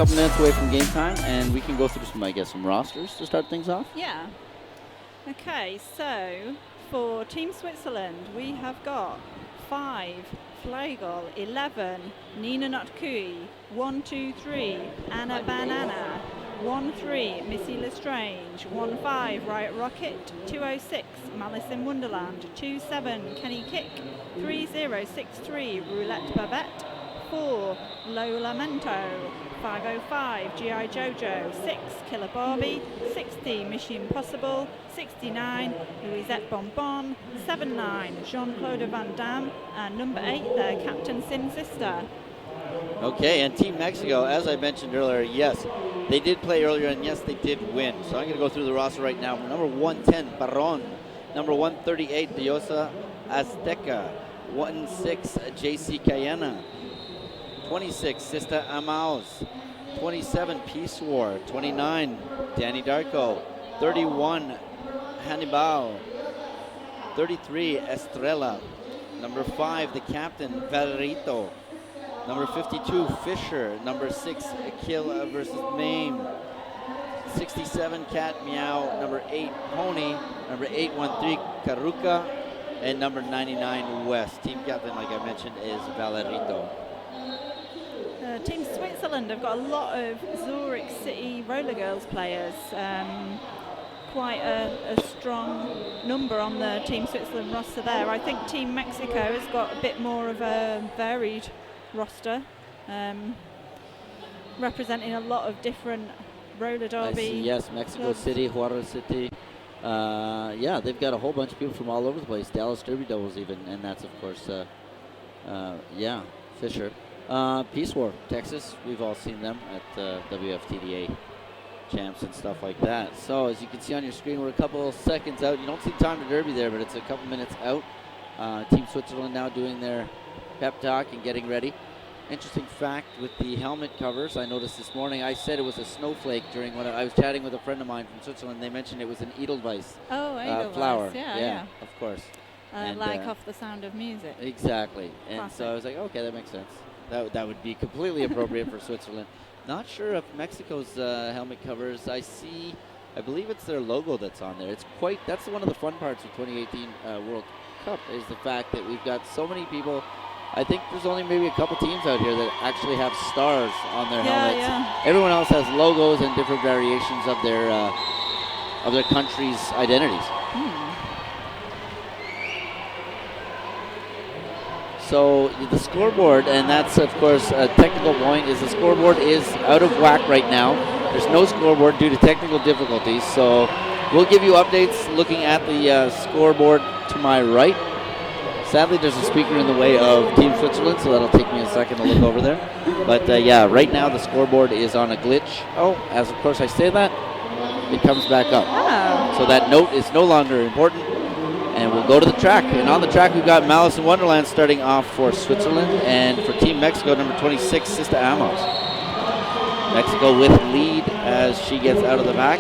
couple minutes away from game time, and we can go through some rosters to start things off. Yeah. Okay, so for Team Switzerland, we have got 5, Flegel, 11, Nina Notkui, 1, 2, 3, Anna Banana, 1, 3, Missy Lestrange, 1, 5, Riot Rocket, 206, Malice in Wonderland, 2, 7, Kenny Kick, 3, 0, 6, 3, Roulette Babette, 4, Lola Mento, 505, G.I. Jojo, 6, Killer Barbie, 60, Mission Impossible, 69, Louisette Bonbon, 79, Jean-Claude Van Damme, and number 8 there, Captain Sin Sister. Okay, and Team Mexico, as I mentioned earlier, yes, they did play earlier, and yes, they did win. So I'm going to go through the roster right now. Number 110, Barron. Number 138, Diosa Azteca. 16, JC Cayena. 26, Sista Amaos. 27, Peace War. 29, Danny Darko. 31, Hannibal. 33, Estrella. Number 5, the captain, Valerito. Number 52, Fisher. Number 6, Kill versus Mame. 67, Cat Meow. Number 8, Pony. Number 813, Karuka. And number 99, West. Team captain, like I mentioned, is Valerito. Team Switzerland have got a lot of Zurich City Roller Girls players. Quite a strong number on the Team Switzerland roster there. I think Team Mexico has got a bit more of a varied roster, representing a lot of different roller derby. Yes, Mexico clubs. City, Juarez City. Yeah, they've got a whole bunch of people from all over the place. Dallas Derby Devils even, and that's of course, yeah, Fisher. Peace War, Texas. We've all seen them at WFTDA champs and stuff like that. So as you can see on your screen, we're a couple seconds out. You don't see time to Derby there, but it's a couple minutes out. Team Switzerland now doing their pep talk and getting ready. Interesting fact with the helmet covers, I noticed this morning, I said it was a snowflake during when I was chatting with a friend of mine from Switzerland. They mentioned it was an Edelweiss flower. Yeah, of course. Like off the Sound of Music. Exactly. And Classic. so I was like, okay, that makes sense. That would be completely appropriate for Switzerland. Not sure if Mexico's helmet covers, I believe it's their logo that's on there. That's one of the fun parts of 2018 World Cup is the fact that we've got so many people. I think there's only maybe a couple teams out here that actually have stars on their helmets. Yeah. Everyone else has logos and different variations of their country's identities. So the scoreboard, and that's of course a technical point, is the scoreboard is out of whack right now. There's no scoreboard due to technical difficulties. So we'll give you updates looking at the scoreboard to my right. Sadly, there's a speaker in the way of Team Switzerland, so that'll take me a second to look over there. But yeah, right now the scoreboard is on a glitch. Oh, as of course I say that, it comes back up. Oh. So that note is no longer important. And we'll go to the track. And on the track, we've got Malice in Wonderland starting off for Switzerland. And for Team Mexico, number 26, Sista Amos. Mexico with lead as she gets out of the back.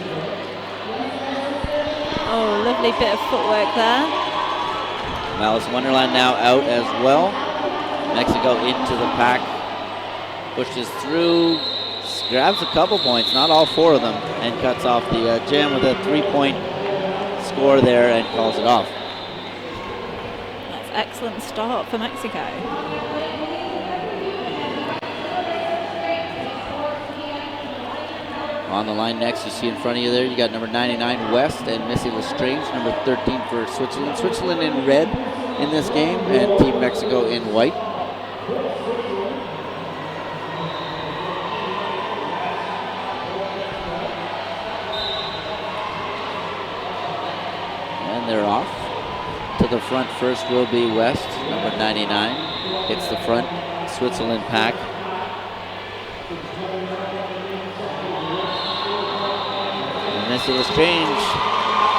Oh, lovely bit of footwork there. Malice in Wonderland now out as well. Mexico into the pack. Pushes through. Grabs a couple points, not all 4 of them. And cuts off the jam with a 3-point score there and calls it off. Excellent start for Mexico. On the line next, you see in front of you there, you got number 99 West and Missy Lestrange, number 13 for Switzerland. Switzerland in red in this game, and Team Mexico in white. And they're off. To the front first will be West, number 99. Hits the front Switzerland pack. And Missy Lestrange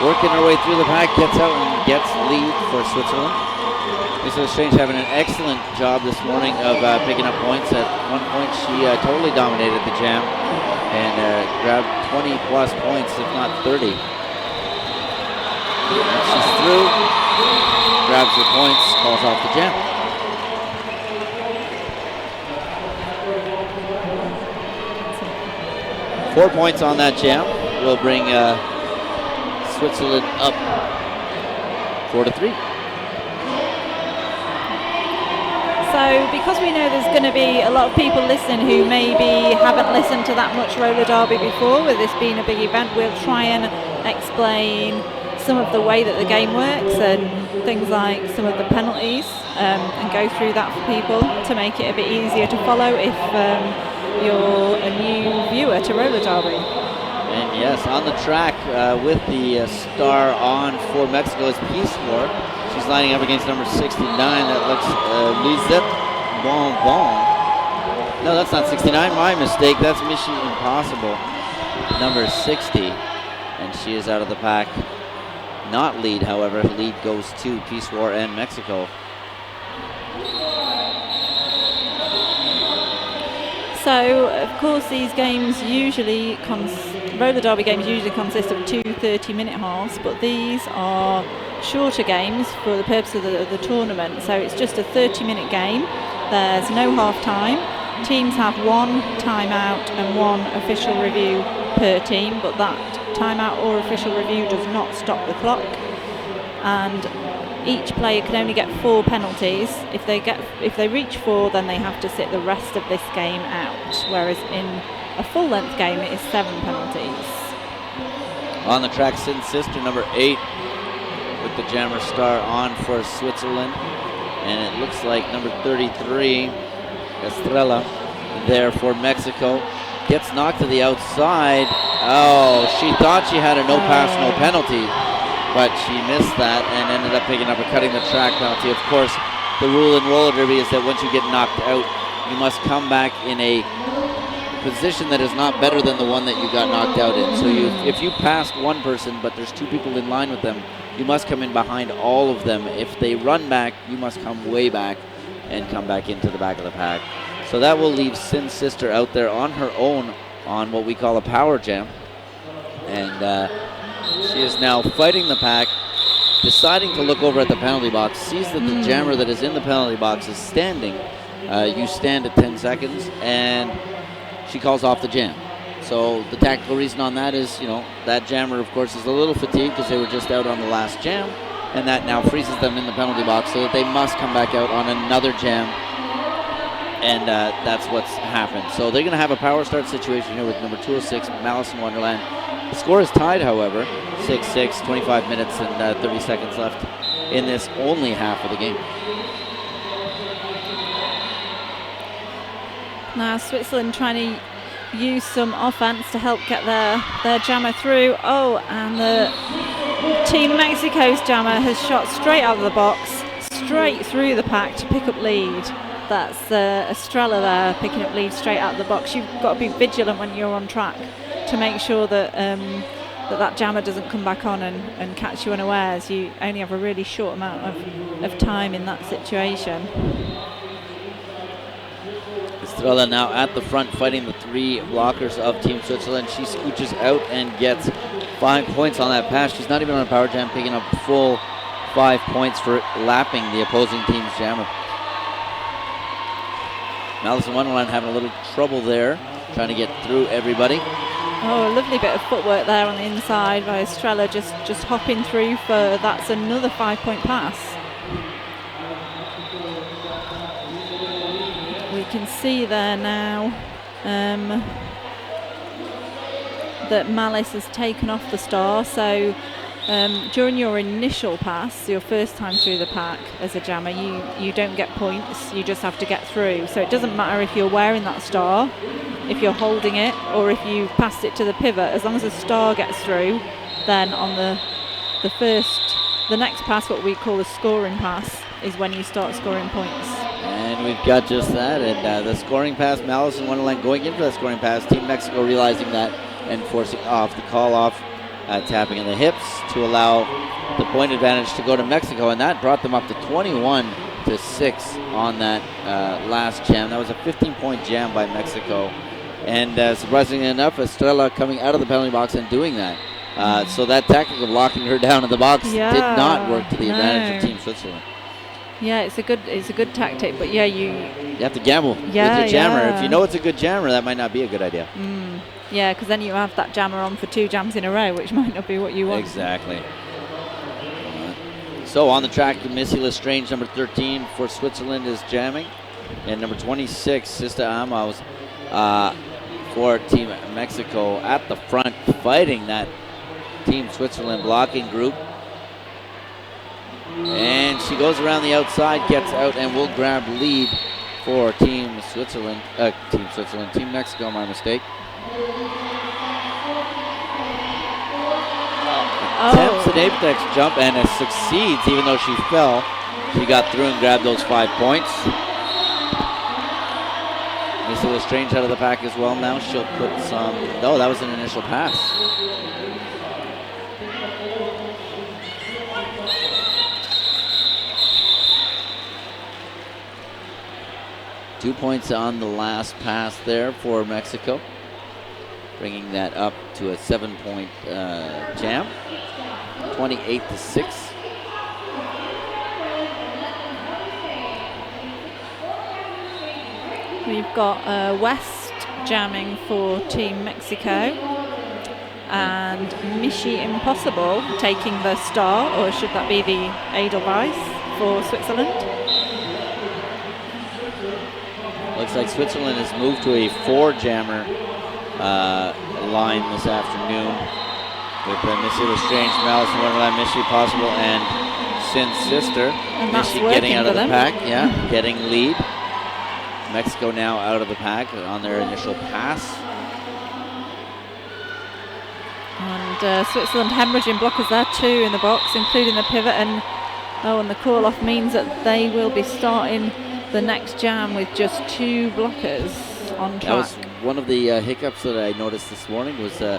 working her way through the pack, gets out and gets lead for Switzerland. Missy Lestrange having an excellent job this morning of picking up points. At one point she totally dominated the jam and grabbed 20 plus points, if not 30. And she's through, grabs her points, calls off the jam. Some 4 points on that jam will bring Switzerland up 4-3. So because we know there's going to be a lot of people listening who maybe haven't listened to that much roller derby before, with this being a big event, we'll try and explain some of the way that the game works and things like some of the penalties, and go through that for people to make it a bit easier to follow if you're a new viewer to roller derby. And yes, on the track with the star on for Mexico is Peace War. She's lining up against number 69. That looks Lisette Bonbon. No, that's not 69. My mistake. That's Mission Impossible, number 60. And she is out of the pack. Not lead, however. Lead goes to Peace War and Mexico. So, of course, these games usually, roller derby games usually consist of 2 30-minute halves, but these are shorter games for the purpose of the tournament. So it's just a 30-minute game. There's no half time. Teams have 1 timeout and 1 official review per team, but that timeout or official review does not stop the clock. And each player can only get 4 penalties. If they reach 4, then they have to sit the rest of this game out. Whereas in a full-length game, it is 7 penalties. On the track, Sin Sister, number 8, with the jammer star on for Switzerland. And it looks like number 33, Estrella, there for Mexico. Gets knocked to the outside. Oh, she thought she had a no pass, no penalty, but she missed that and ended up picking up a cutting the track penalty. Of course, the rule in roller derby is that once you get knocked out, you must come back in a position that is not better than the one that you got knocked out in. So if you passed one person, but there's 2 people in line with them, you must come in behind all of them. If they run back, you must come way back and come back into the back of the pack. So that will leave Sin Sister out there on her own on what we call a power jam. And she is now fighting the pack, deciding to look over at the penalty box, sees that the jammer that is in the penalty box is standing. You stand at 10 seconds, and she calls off the jam. So the tactical reason on that is, that jammer, of course, is a little fatigued because they were just out on the last jam, and that now freezes them in the penalty box so that they must come back out on another jam, and that's what's happened. So they're going to have a power start situation here with number 206, Malice in Wonderland. The score is tied, however, 6-6, 25 minutes and 30 seconds left in this only half of the game. Now Switzerland trying to use some offense to help get their jammer through. Oh, and the Team Mexico's jammer has shot straight out of the box, straight through the pack to pick up lead. That's Estrella there picking up lead straight out of the box. You've got to be vigilant when you're on track to make sure that that jammer doesn't come back on and catch you unawares. You only have a really short amount of time in that situation. Estrella now at the front fighting the 3 blockers of Team Switzerland. She scooches out and gets 5 points on that pass. She's not even on a power jam, picking up full 5 points for lapping the opposing team's jammer. Malice in Wonderland having a little trouble there, trying to get through everybody. Oh, a lovely bit of footwork there on the inside by Estrella, just hopping through for, that's another 5-point pass. We can see there now that Malice has taken off the star, so during your initial pass, your first time through the pack as a jammer, you don't get points, you just have to get through. So it doesn't matter if you're wearing that star, if you're holding it, or if you've passed it to the pivot. As long as the star gets through, then on the next pass, what we call a scoring pass, is when you start scoring points. And we've got just that, and the scoring pass, Malice in Wonderland going into that scoring pass, Team Mexico realizing that and forcing off the call off, tapping in the hips to allow the point advantage to go to Mexico, and that brought them up to 21-6 on that last jam. That was a 15-point jam by Mexico, and surprisingly enough, Estrella coming out of the penalty box and doing that. So that tactic of locking her down in the box did not work to the advantage of Team Switzerland. Yeah, it's a good tactic, but yeah, you have to gamble with your jammer. If you know it's a good jammer, that might not be a good idea. Yeah, because then you have that jammer on for 2 jams in a row, which might not be what you want. Exactly. So on the track, Missy Lestrange, number 13 for Switzerland, is jamming. And number 26, Sista Amos for Team Mexico at the front, fighting that Team Switzerland blocking group. And she goes around the outside, gets out, and will grab lead for Team Mexico, my mistake. Attempts an apex jump and it succeeds, even though she fell. She got through and grabbed those 5 points. Missy Lestrange out of the pack as well now. She'll put some, no, that was an initial pass. Two points on the last pass there for Mexico, bringing that up to a 7-point jam, 28-6. We've got West jamming for Team Mexico, and Michi Impossible taking the star, or should that be the Edelweiss for Switzerland? Looks like Switzerland has moved to a 4-jammer line this afternoon with Missy Lestrange, Malice in Wonderland, Michi Possible, and Sin's sister. And Michi getting out of the pack, getting lead. Mexico now out of the pack on their initial pass. And Switzerland hemorrhaging blockers there too in the box, including the pivot, and the call-off means that they will be starting the next jam with just 2 blockers on track. That was one of the hiccups that I noticed this morning, was a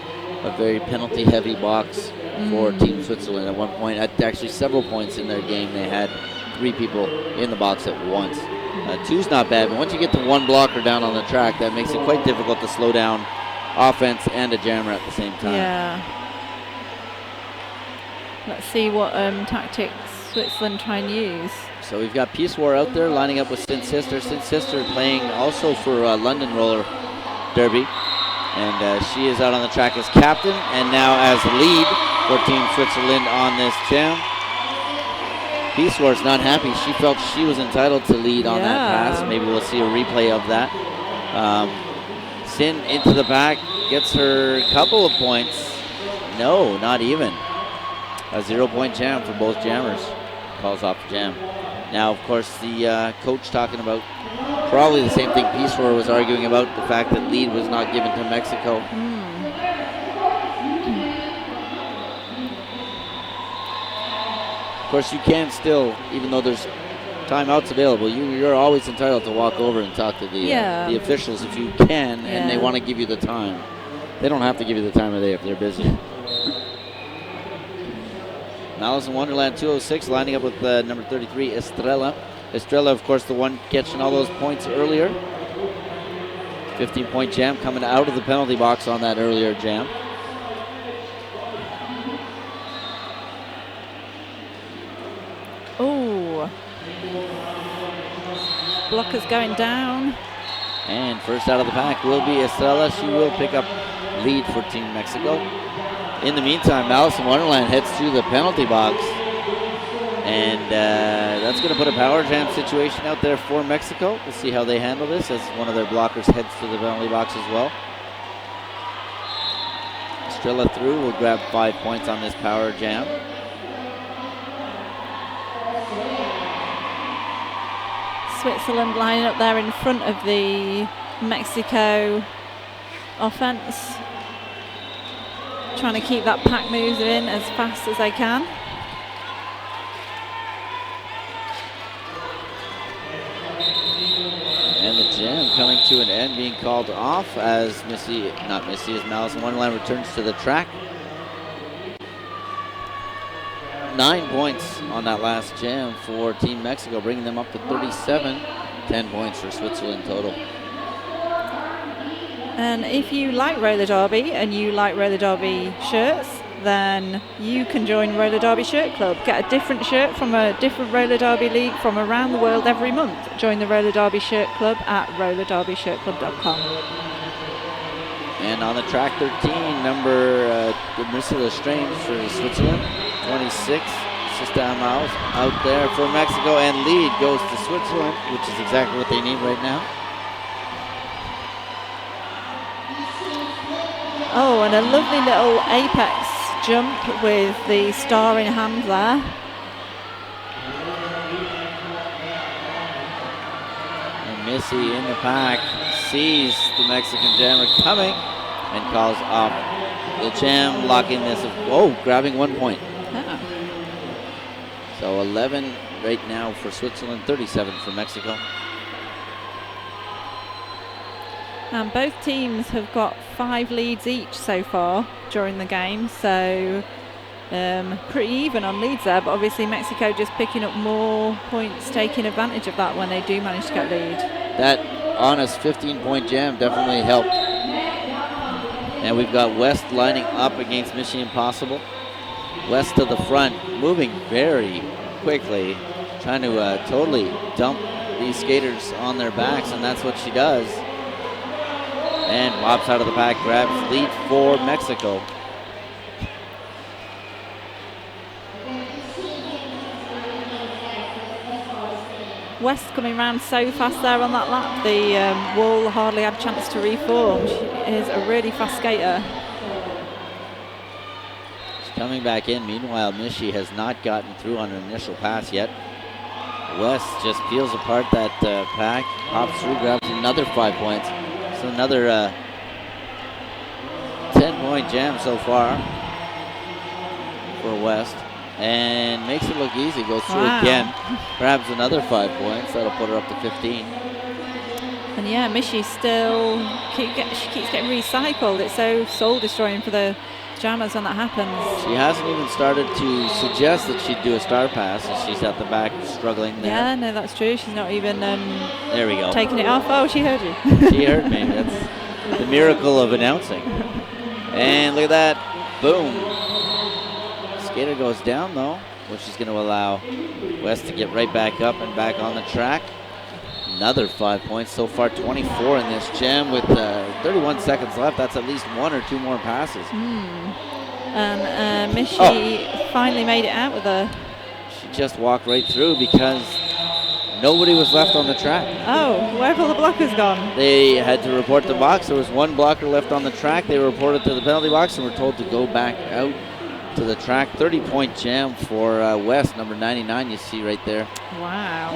very penalty-heavy box for Team Switzerland. At one point, at actually several points in their game, they had 3 people in the box at once. 2's not bad, but once you get to 1 blocker down on the track, that makes it quite difficult to slow down offense and a jammer at the same time. Yeah. Let's see what tactics Switzerland try and use. So we've got Peace War out there lining up with Sin's sister. Sin's sister playing also for London Roller Derby. And she is out on the track as captain and now as lead for Team Switzerland on this jam. Peace War is not happy. She felt she was entitled to lead on that pass. Maybe we'll see a replay of that. Sin into the back, gets her couple of points. No, not even. A 0-point jam for both jammers. Calls off the jam. Now, of course, the coach talking about probably the same thing Peace War was arguing about, the fact that lead was not given to Mexico. Of course, you can still, even though there's timeouts available, you're always entitled to walk over and talk to the officials if you can, and they want to give you the time. They don't have to give you the time of day if they're busy. Malice in Wonderland 206 lining up with number 33, Estrella. Estrella, of course, the one catching all those points earlier. 15-point jam coming out of the penalty box on that earlier jam. Oh. Blockers going down. And first out of the pack will be Estrella. She will pick up lead for Team Mexico. In the meantime, Malice in Wonderland heads to the penalty box. And that's going to put a power jam situation out there for Mexico. We'll see how they handle this as one of their blockers heads to the penalty box as well. Estrella through will grab 5 points on this power jam. Switzerland lining up there in front of the Mexico offense, trying to keep that pack moving as fast as they can. And the jam coming to an end, being called off as as Malice in Wonderland returns to the track. 9 points on that last jam for Team Mexico, bringing them up to 37. 10 points for Switzerland total. And if you like roller derby and you like roller derby shirts, then you can join Roller Derby Shirt Club. Get a different shirt from a different roller derby league from around the world every month. Join the Roller Derby Shirt Club at rollerderbyshirtclub.com. And on the track, 13, number Marcela Strange for Switzerland. 26, Sister Maus out there for Mexico. And lead goes to Switzerland, which is exactly what they need right now. Oh, and a lovely little apex jump with the star in hand there. And Missy in the pack sees the Mexican jammer coming and calls off the jam, locking this. Grabbing 1 point. Oh. So 11 right now for Switzerland, 37 for Mexico. And both teams have got 5 leads each so far during the game, so pretty even on leads there, but obviously Mexico just picking up more points, taking advantage of that when they do manage to get lead. That honest 15-point jam definitely helped. And we've got West lining up against Mission Impossible. West to the front, moving very quickly, trying to totally dump these skaters on their backs, and that's what she does. And pops out of the pack, grabs lead for Mexico. West coming round so fast there on that lap. The wall hardly had a chance to reform. She is a really fast skater. She's coming back in. Meanwhile, Mishi has not gotten through on her initial pass yet. West just peels apart that pack, pops through, grabs another 5 points. So another 10-point jam so far for West. And makes it look easy, goes through again, grabs another 5 points. That'll put her up to 15. And yeah, Mishi still, she keeps getting recycled. It's so soul destroying for the jammers when that happens. She hasn't even started to suggest that she'd do a star pass, and she's at the back struggling there. Yeah, no, that's true. She's not even there we go. Taking it off. Oh, she heard you. She heard me. That's the miracle of announcing. And look at that. Boom. Skater goes down, though, which is going to allow West to get right back up and back on the track. Another 5 points. So far, 24 in this jam with 31 seconds left. That's at least 1 or 2 more passes. And Mishi finally made it out with her. She just walked right through because nobody was left on the track. Oh, where have all the blockers gone? They had to report the box. There was 1 blocker left on the track. They reported to the penalty box and were told to go back out to the track. 30-point jam for West, number 99, you see right there. Wow.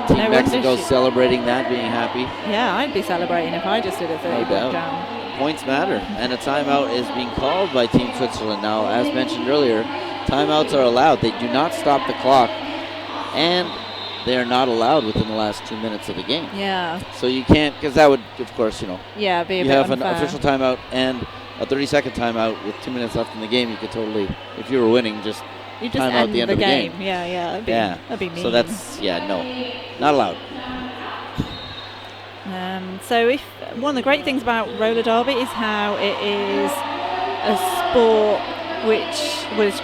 Team Mexico celebrating that, being happy. Yeah, I'd be celebrating if I just did a 30-point jam. Points matter, and a timeout is being called by Team Switzerland now. As mentioned earlier, timeouts are allowed. They do not stop the clock, and they are not allowed within the last 2 minutes of the game. Yeah. So you can't, because that would, of course, be a you bit have unfair. An official timeout and a 30-second timeout with 2 minutes left in the game. You could totally, if you were winning, just time out the end of the game. Yeah, that'd be mean. So that's, no, not allowed. So one of the great things about roller derby is how it is a sport which was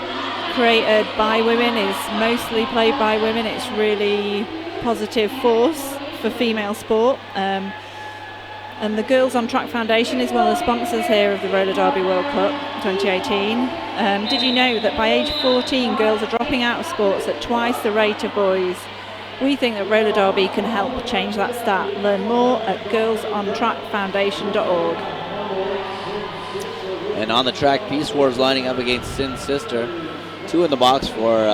created by women, is mostly played by women. It's really positive force for female sport. And the Girls on Track Foundation is one of the sponsors here of the Roller Derby World Cup 2018. Did you know that by age 14, girls are dropping out of sports at twice the rate of boys? We think that roller derby can help change that stat. Learn more at girlsontrackfoundation.org. And on the track, Peace Wars lining up against Sin's sister. 2 in the box for,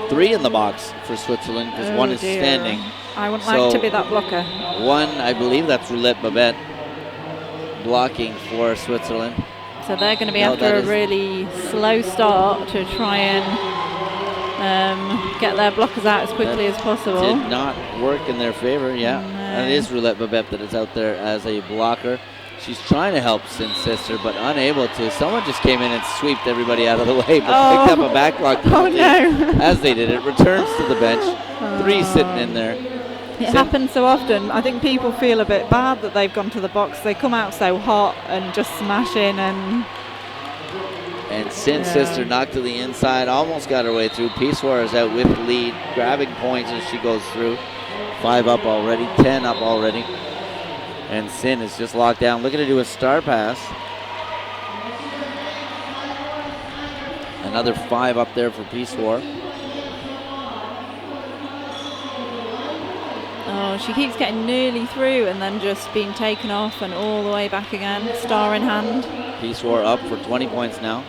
3 in the box for Switzerland, because 1 is standing. I wouldn't like to be that blocker. 1, I believe that's Roulette Babette blocking for Switzerland. So they're going to be after a really slow start to try and get their blockers out as quickly as possible. Did not work in their favor, And it is Roulette Babette that is out there as a blocker. She's trying to help Sin's sister, but unable to. Someone just came in and sweeped everybody out of the way, but picked up a backlog penalty as they did it. Returns to the bench. 3 sitting in there. It happens so often. I think people feel a bit bad that they've gone to the box. They come out so hot and just smash in. And Sin's sister knocked to the inside, almost got her way through. Peace War is out with the lead, grabbing points as she goes through. 5 up already, 10 up already. And Sin is just locked down, looking to do a star pass. Another 5 up there for Peace War. Oh, she keeps getting nearly through and then just being taken off and all the way back again, star in hand. Peace War up for 20 points now.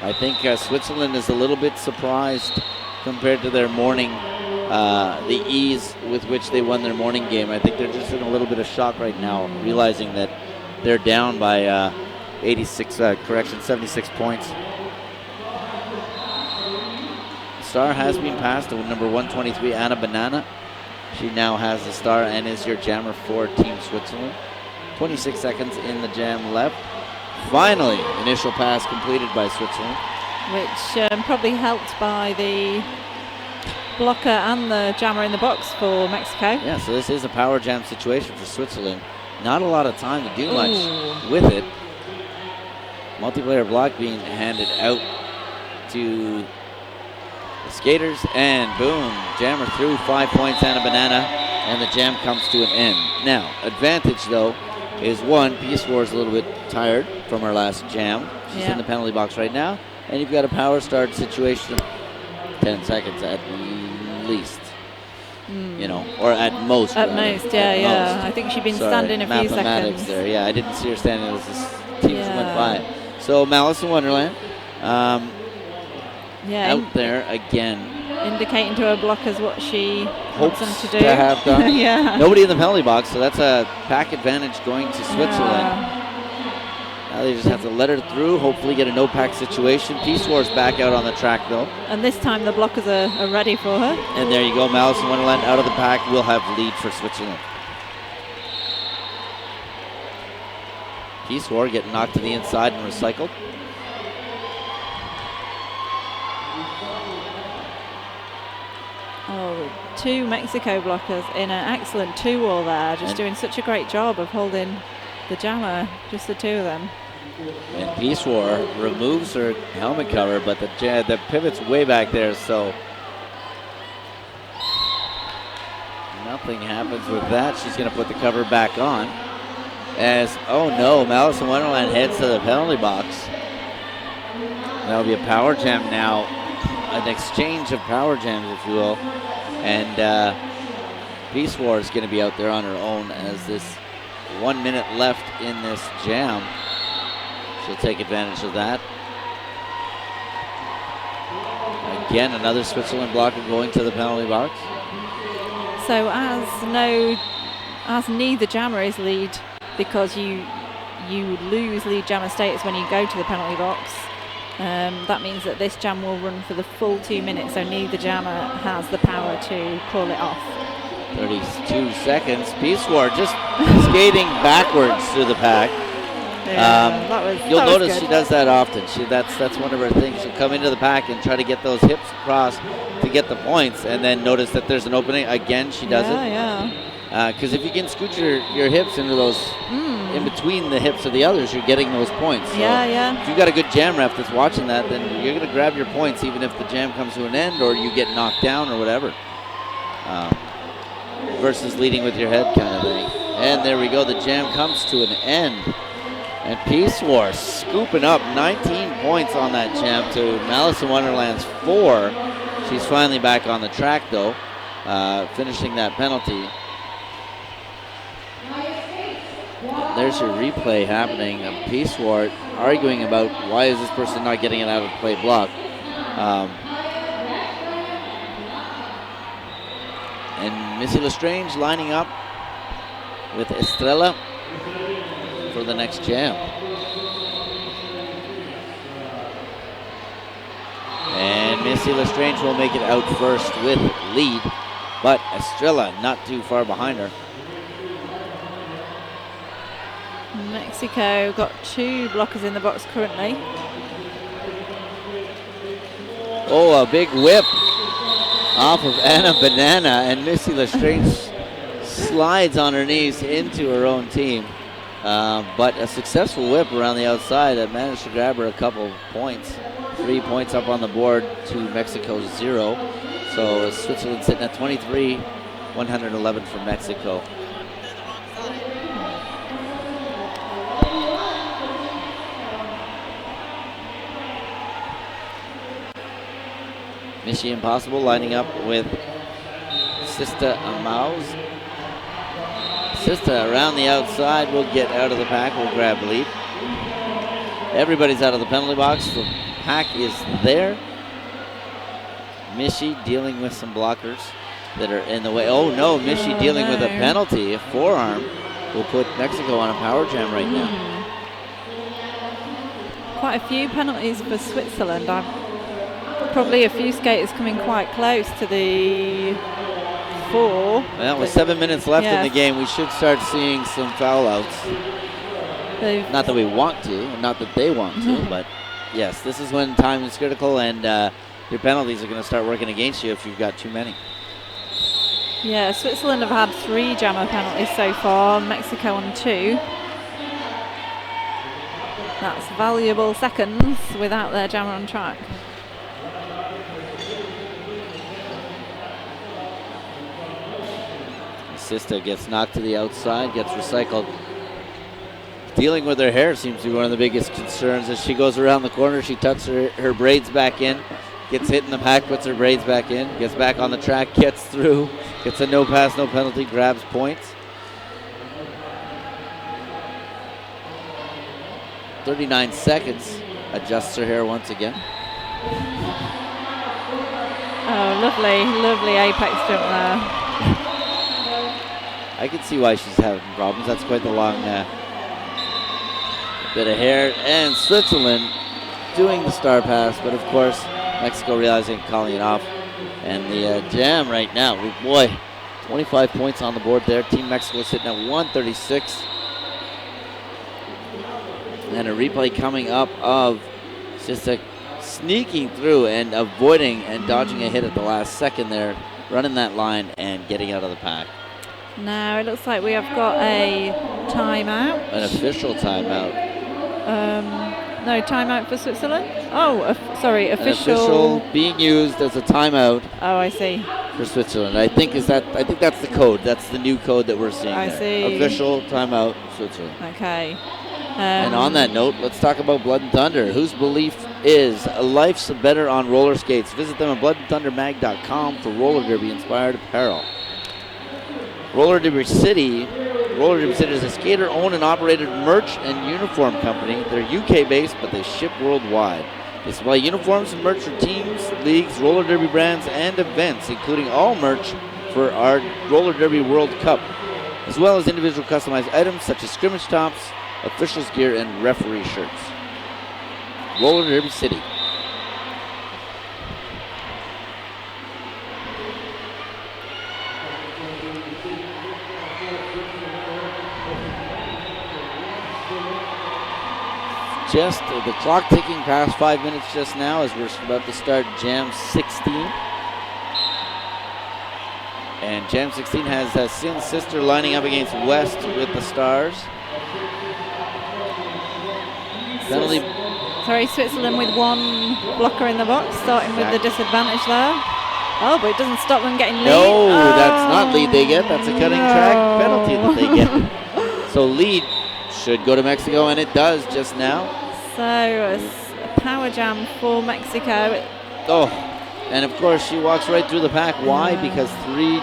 I think Switzerland is a little bit surprised compared to their morning, the ease with which they won their morning game. I think they're just in a little bit of shock right now, realizing that they're down by 76 points. Star has been passed to number 123, Anna Banana. She now has the star and is your jammer for Team Switzerland. 26 seconds in the jam left. Finally, initial pass completed by Switzerland. Which probably helped by the blocker and the jammer in the box for Mexico. Yeah, so this is a power jam situation for Switzerland. Not a lot of time to do much with it. Multiplayer block being handed out to the skaters, and boom, jammer through, 5 points, Anna Banana, and the jam comes to an end. Now, advantage though is one, Peace War is a little bit tired from her last jam. She's in the penalty box right now, and you've got a power start situation of 10 seconds at least. You know, or at most. At most, yeah. I think she'd been standing a few seconds. There, yeah, I didn't see her standing as this teams went by. So Malice in Wonderland, out there again. Indicating to her blockers what she hopes them to do. To have done. Yeah. Nobody in the penalty box, so that's a pack advantage going to Switzerland. Now they just have to let her through, hopefully get a no-pack situation. Peace War's back out on the track, though. And this time the blockers are ready for her. And there you go, Malice in Wonderland out of the pack. Will have lead for Switzerland. Peace War getting knocked to the inside and recycled. Oh, 2 Mexico blockers in an excellent 2-wall there. Just doing such a great job of holding the jammer, just the 2 of them. And Peace War removes her helmet cover, but the pivot's way back there, so nothing happens with that. She's going to put the cover back on. Oh no, Malice in Wonderland heads to the penalty box. That'll be a power jam now, an exchange of power jams, if you will. And Peace War is going to be out there on her own as this 1 minute left in this jam. She'll take advantage of that. Again, another Switzerland blocker going to the penalty box. So as neither jammer is lead, because you lose lead jammer status when you go to the penalty box. That means that this jam will run for the full 2 minutes, so neither jammer has the power to call it off. 32 seconds. Peace War just skating backwards through the pack. You'll notice good. She does that often. That's one of her things. She'll come into the pack and try to get those hips across to get the points, and then notice that there's an opening. Again, she does it. Because if you can scoot your hips into those, in between the hips of the others, you're getting those points. So if you've got a good jam ref that's watching that, then you're going to grab your points even if the jam comes to an end or you get knocked down or whatever. Versus leading with your head kind of thing. And there we go. The jam comes to an end. And Peace War scooping up 19 points on that jam to Malice in Wonderland's 4. She's finally back on the track, though, finishing that penalty. There's your replay happening of Peace War arguing about why is this person not getting it out of play block. And Missy Lestrange lining up with Estrella for the next jam. And Missy Lestrange will make it out first with lead, but Estrella not too far behind her. Mexico got 2 blockers in the box currently. Oh, a big whip off of Anna Banana, and Missy Lestrange slides on her knees into her own team. But a successful whip around the outside that managed to grab her a couple of points. 3 points up on the board to Mexico's 0. So Switzerland sitting at 23, 111 for Mexico. Michi Impossible lining up with Sista Amauz. Sista around the outside will get out of the pack, will grab lead. Everybody's out of the penalty box. The pack is there. Michi dealing with some blockers that are in the way. Oh no, Michi dealing with a penalty. A forearm will put Mexico on a power jam right now. Quite a few penalties for Switzerland. Probably a few skaters coming quite close to the 4. Well, with 7 minutes left in the game, we should start seeing some foul outs. Not that we want to, not that they want to, but yes, this is when time is critical, and your penalties are going to start working against you if you've got too many. Yeah, Switzerland have had 3 jammer penalties so far, Mexico on 2. That's valuable seconds without their jammer on track. Sista gets knocked to the outside, gets recycled. Dealing with her hair seems to be one of the biggest concerns. As she goes around the corner, she tucks her braids back in, gets hit in the pack, puts her braids back in, gets back on the track, gets through, gets a no pass, no penalty, grabs points. 39 seconds, adjusts her hair once again. Oh, lovely apex jump there. I can see why she's having problems. That's quite the long bit of hair. And Switzerland doing the star pass, but of course, Mexico realizing calling it off. And the jam right now, boy, 25 points on the board there. Team Mexico sitting at 136. And a replay coming up of Sista sneaking through and avoiding and dodging a hit at the last second there, running that line and getting out of the pack. Now it looks like we have got a timeout. An official timeout. No, timeout for Switzerland? Oh, sorry, official being used as a timeout. Oh, I see. For Switzerland. I think that's the code. That's the new code that we're seeing I there. see. Official timeout, Switzerland. Okay. And on that note, let's talk about Blood and Thunder, whose belief is life's better on roller skates. Visit them at bloodandthundermag.com for roller derby inspired apparel. Roller Derby City is a skater-owned and operated merch and uniform company. They're UK-based, but they ship worldwide. They supply uniforms and merch for teams, leagues, roller derby brands, and events, including all merch for our Roller Derby World Cup, as well as individual customized items such as scrimmage tops, officials gear, and referee shirts. Roller Derby City. Just the clock ticking past 5 minutes just now as we're about to start Jam 16. And Jam 16 has Sin's sister lining up against West with the stars. Penalty. Sorry, Switzerland with 1 blocker in the box, starting with the disadvantage there. Oh, but it doesn't stop them getting lead. No, that's not lead they get. That's a cutting track penalty that they get. So lead should go to Mexico, and it does just now. So a power jam for Mexico. Oh, and of course she walks right through the pack. Why? Because 3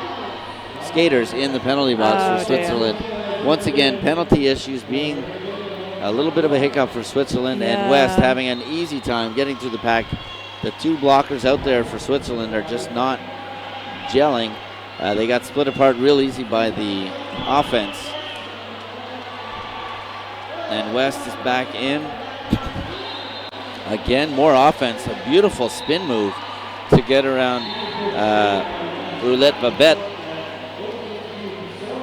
skaters in the penalty box for Switzerland. Dear. Once again, penalty issues being a little bit of a hiccup for Switzerland, and West having an easy time getting through the pack. The 2 blockers out there for Switzerland are just not gelling. They got split apart real easy by the offense. And West is back in. Again, more offense. A beautiful spin move to get around Roulette Babette.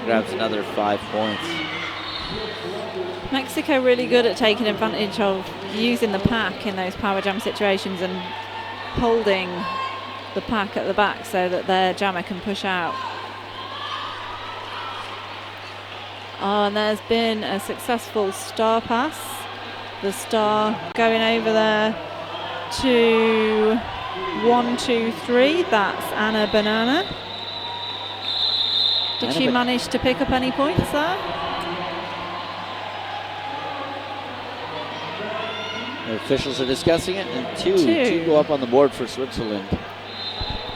Grabs another 5 points. Mexico really good at taking advantage of using the pack in those power jam situations and holding the pack at the back so that their jammer can push out. Oh, and there's been a successful star pass. The star going over there to 1, 2, 3. That's Anna Banana. Did she manage to pick up any points there? The officials are discussing it, and two go up on the board for Switzerland.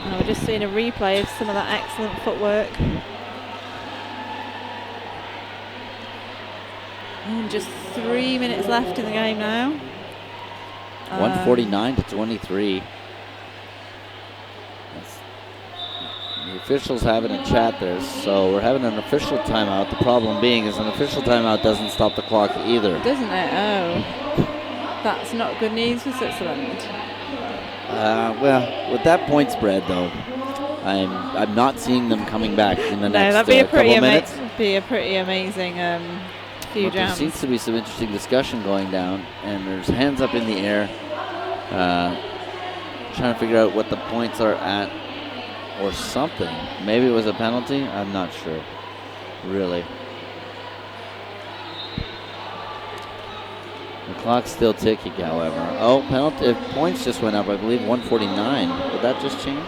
And we're just seeing a replay of some of that excellent footwork. And just 3 minutes left in the game now. 149 to 23. The officials have it in chat there, so we're having an official timeout. The problem being is an official timeout doesn't stop the clock either. Doesn't it? Oh. That's not good news for Switzerland. Well, with that point spread, though, I'm not seeing them coming back in the next that'd be couple minutes. Be a pretty amazing few There jams. seems to be some interesting discussion going down, and there's hands up in the air, trying to figure out what the points are at or something. Maybe it was a penalty. I'm not sure, really. The clock's still ticking, however. Oh, penalty points just went up, I believe, 149. Did that just change?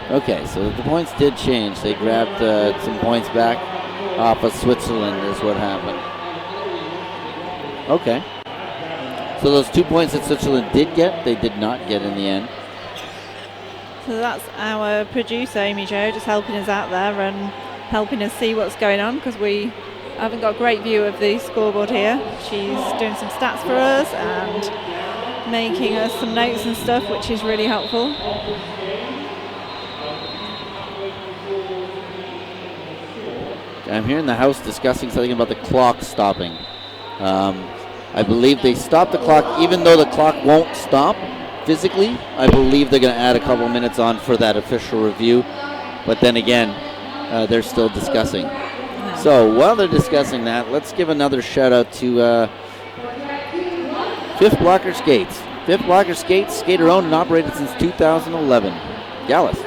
Okay, so the points did change. They grabbed some points back off of Switzerland is what happened. Okay. So those 2 points that Switzerland did get, they did not get in the end. So that's our producer, Amy Jo, just helping us out there and helping us see what's going on, because we haven't got a great view of the scoreboard here. She's doing some stats for us and making us some notes and stuff, which is really helpful. I'm hearing the house discussing something about the clock stopping. I believe they stopped the clock, even though the clock won't stop physically. I believe they're going to add a couple minutes on for that official review. But then again, they're still discussing. Yeah. So while they're discussing that, let's give another shout out to Fifth Blocker Skates. Fifth Blocker Skates, skater owned and operated since 2011. Gallus.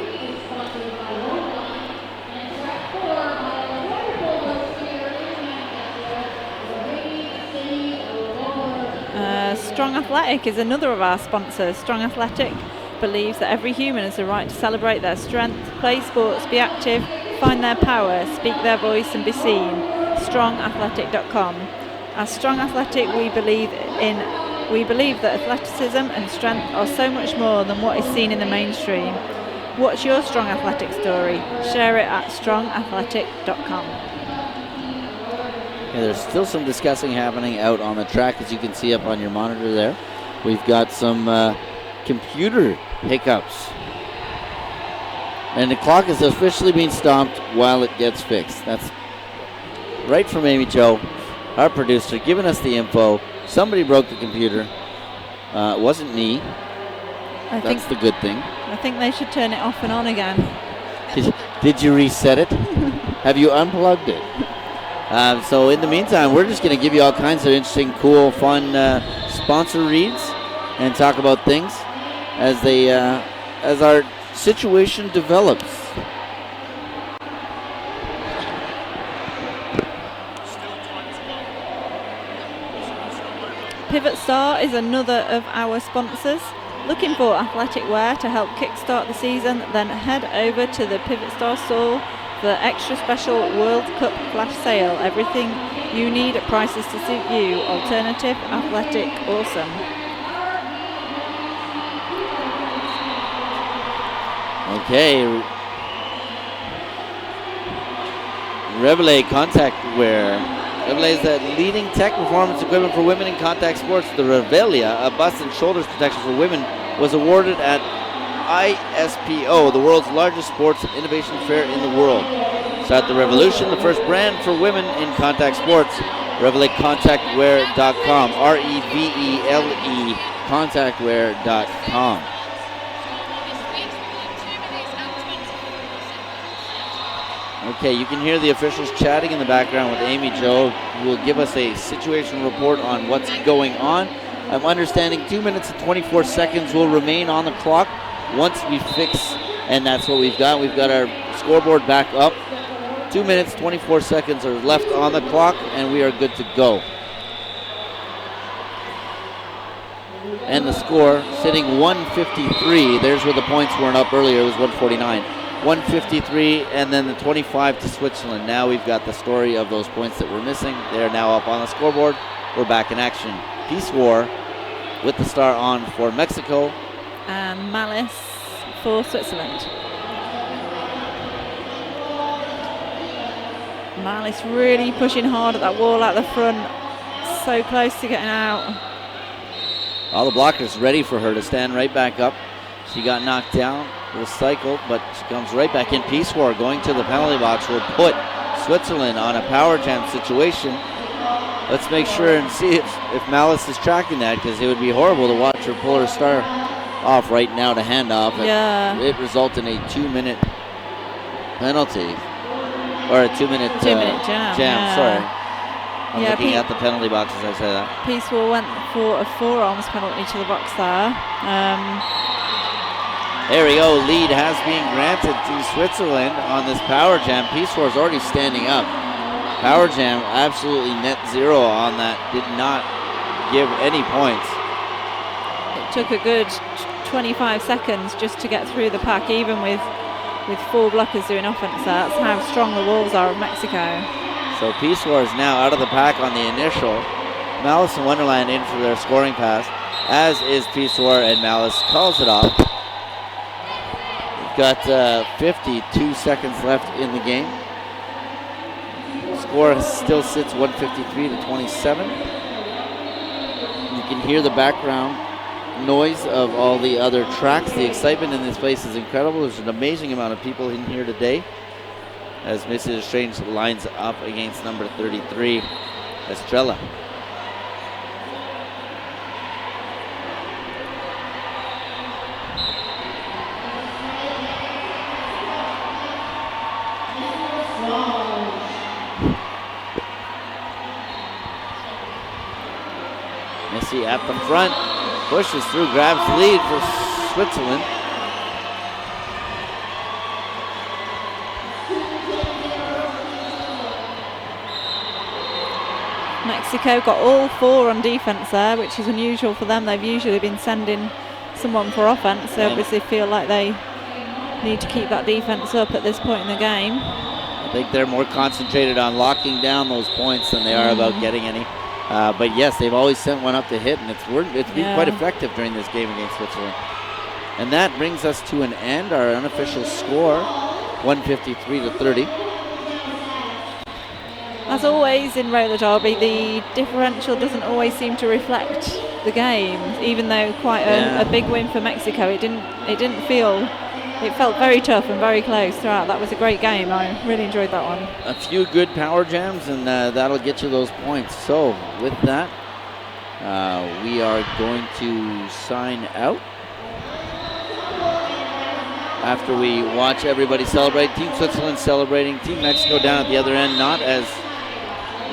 Strong Athletic is another of our sponsors. Strong Athletic believes that every human has the right to celebrate their strength, play sports, be active, find their power, speak their voice and be seen. StrongAthletic.com. As Strong Athletic, we believe that athleticism and strength are so much more than what is seen in the mainstream. What's your Strong Athletic story? Share it at StrongAthletic.com. Yeah, there's still some discussing happening out on the track, as you can see up on your monitor there. We've got some computer hiccups. And the clock is officially being stopped while it gets fixed. That's right from Amy Jo, our producer, giving us the info. Somebody broke the computer. It wasn't me. That's the good thing. I think they should turn it off and on again. Did you reset it? Have you unplugged it? So in the meantime, we're just going to give you all kinds of interesting, cool, fun sponsor reads and talk about things as they as our situation develops. Pivot Star is another of our sponsors. Looking for athletic wear to help kickstart the season? Then head over to the Pivot Star store for the extra special World Cup flash sale. Everything you need at prices to suit you. Alternative, athletic, awesome. Okay. Revele Contact Wear. Revele is the leading tech performance equipment for women in contact sports. The Revelia, a bust and shoulders protection for women, was awarded at ISPO, the world's largest sports and innovation fair in the world. Start the revolution, the first brand for women in contact sports. ReveleContactwear.com. REVELE contactwear.com. Okay, you can hear the officials chatting in the background with Amy Jo, who will give us a situation report on what's going on. I'm understanding 2 minutes and 24 seconds will remain on the clock once we fix, and that's what we've got. We've got our scoreboard back up. 2 minutes, 24 seconds are left on the clock, and we are good to go. And the score sitting 153. There's where the points weren't up earlier. It was 149. 153, and then the 25 to Switzerland. Now we've got the story of those points that we're missing. They're now up on the scoreboard. We're back in action. Peace War with the star on for Mexico. And Malice for Switzerland. Malice really pushing hard at that wall at the front. So close to getting out. All the blockers ready for her to stand right back up. She got knocked down, recycled, but she comes right back in. Peace War going to the penalty box will put Switzerland on a power jam situation. Let's make sure and see if Malice is tracking that, because it would be horrible to watch her pull her star off right now to hand off. Yeah. It result in a 2-minute penalty. Or a 2-minute jam. Yeah. Sorry. I'm looking at the penalty box as I say that. Peace War went for a forearms penalty to the box there. There we go. Lead has been granted to Switzerland on this power jam. Peace War is already standing up. Power jam, absolutely net zero on that. Did not give any points. It took a good 25 seconds just to get through the pack, even with 4 blockers doing offense. That's how strong the Wolves are of Mexico. So Peace War is now out of the pack on the initial. Malice and Wonderland in for their scoring pass, as is Peace War, and Malice calls it off. We've got 52 seconds left in the game. Score still sits 153 to 27. You can hear the background noise of all the other tracks. The excitement in this place is incredible. There's an amazing amount of people in here today as Mrs. Strange lines up against number 33, Estrella. Messi at the front, pushes through, grabs the lead for Switzerland. Mexico got all 4 on defense there, which is unusual for them. They've usually been sending someone for offense. They obviously feel like they need to keep that defense up at this point in the game. I think they're more concentrated on locking down those points than they are about getting any. But yes, they've always sent one up to hit, and it's been quite effective during this game against Switzerland. And that brings us to an end. Our unofficial score, 153 to 30. As always in roller derby, the differential doesn't always seem to reflect the game. Even though quite a big win for Mexico, it didn't feel. It felt very tough and very close throughout. That was a great game. I really enjoyed that one. A few good power jams, and that'll get you those points. So with that, we are going to sign out after we watch everybody celebrate. Team Switzerland celebrating. Team Mexico down at the other end, not as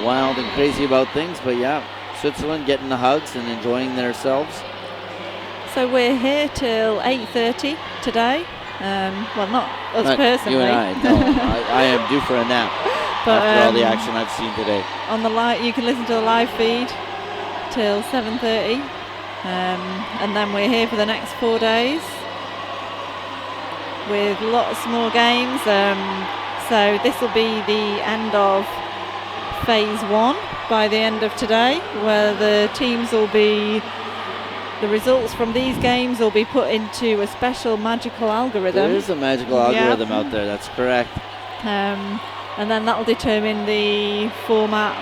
wild and crazy about things, but yeah, Switzerland getting the hugs and enjoying themselves. So we're here till 8:30 today. Well, not us personally. You and I. No, I am due for a nap but, after all the action I've seen today. On the you can listen to the live feed till 7:30, and then we're here for the next 4 days with lots more games. So this will be the end of phase 1 by the end of today, where the teams will be. The results from these games will be put into a special magical algorithm. There is a magical algorithm out there, that's correct. And then that will determine the format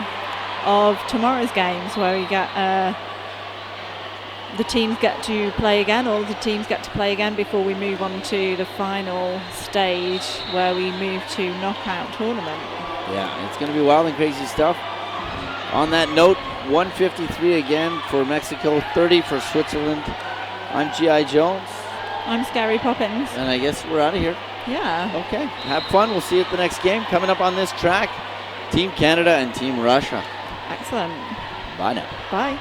of tomorrow's games, where you get the teams get to play again, all the teams get to play again before we move on to the final stage, where we move to knockout tournament. Yeah, it's going to be wild and crazy stuff. On that note, 153 again for Mexico, 30 for Switzerland. I'm G.I. Jones. I'm Scary Poppins. And I guess we're out of here. Yeah. Okay, have fun. We'll see you at the next game. Coming up on this track, Team Canada and Team Russia. Excellent. Bye now. Bye.